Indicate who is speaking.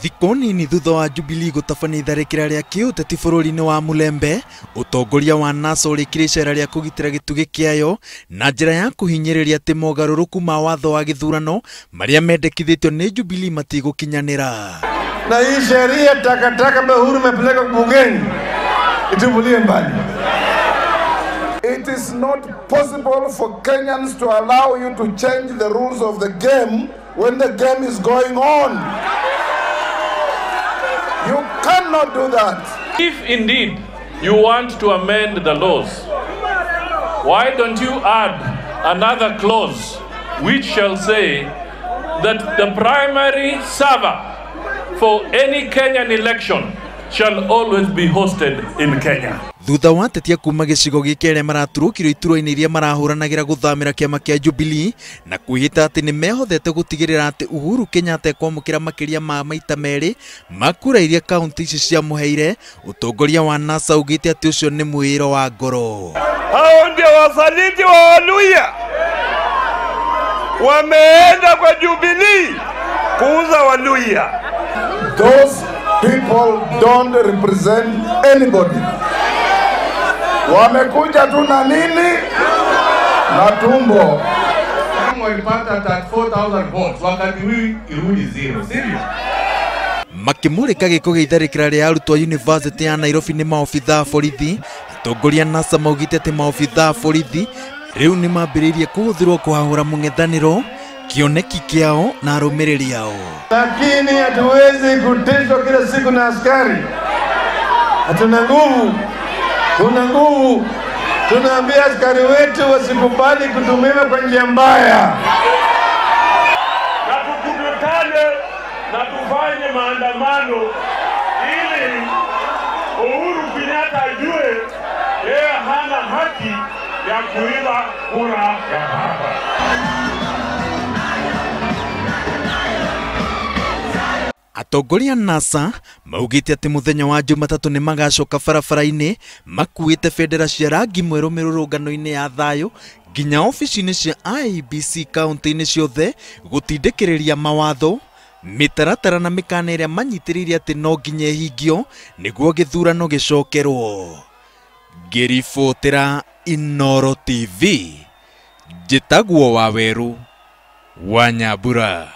Speaker 1: Thikũ nini thutha wa Jubilee gũtabania itharĩkĩra rĩa kĩũteti bũrũri-inĩ wa Mulembe, ũtongoria wa NASA ũrĩkire icera rĩa kũgitĩra gĩtugĩ kĩayo na njĩra ya kũhinyĩrĩria atĩ mogarũrũku ma watho wa gĩthurano marĩa mendekithĩtio nĩ Jubilee matigũkinyanĩra.
Speaker 2: Na hii sheria takataka Uhuru amepeleka bungeni itubulie mbali. It is not possible for Kenyans to allow you to change the rules of the game when the game is going on. You cannot do that.
Speaker 3: If indeed you want to amend the laws, why don't you add another clause which shall say that the primary server for any Kenyan election shall always be hosted in Kenya?
Speaker 1: Thutha wa tetia kuma gĩcigo gĩkĩ arĩa maraturũkirwo iturwa-inĩ iria marahũranagĩra gũthamĩra kĩama kĩa Jubilee na kwĩhĩta atĩ nĩ mehotete gũtigĩrĩra atĩ Uhuru Kenyatta ekwamũkĩra makĩria ma maita merĩ ma kura iria kaunti ici ciamũheire, ũtongoria wa NASA ugĩte atĩ ũcio nĩ mwĩro wa ngoro.
Speaker 4: Hao ndio wasaliti wa Waluhya, wameenda kwa Jubilee kuuza Waluhya.
Speaker 2: Those people don't represent anybody. Wamekuja tu na nini? Na tumbo.
Speaker 5: Kama walipata 34,000 votes wakati huu irudi zero. Serious?
Speaker 1: Makĩmũrĩka gĩko gĩa itharĩkĩra rĩa arutwo University ya Nairobi nĩ maobithaa a borithi, atongoria NASA maugĩte atĩ maobithaa a borithi rĩu nĩ mambĩrĩirie kũhũthĩrwo kũhahũra mũng'ethanĩro, kĩoneki kĩao na arũmĩrĩri ao.
Speaker 2: Lakini hatuwezi kutishwa kila siku na askari. Hatuna nguvu. Tuna nguvu. Tunaambia askari wetu wasikubali kutumiwa kwa njia mbaya.
Speaker 4: Na tukutane na tufanye maandamano ili Uhuru Kenyatta ajue yeye hana haki ya kuiba kura ya baba.
Speaker 1: Atongoria NASA maugĩte atĩ mũthenya wa Jumatatũ nĩ magacoka barabara-inĩ makuĩte bendera cia rangi mwerũ mĩrũrũngano-inĩ ya thayũ nginya ofici-inĩ cia IEBC kaunti-inĩ ciothe gũtindĩkĩrĩria mawatho, mĩtaratara na mĩkana ĩrĩa manyitĩrĩire atĩ no nginya ĩhingio nĩguo gĩthurano gĩcokerwo. Ngĩribotera Inooro TV, njĩtagwo Waweru wa Nyambura.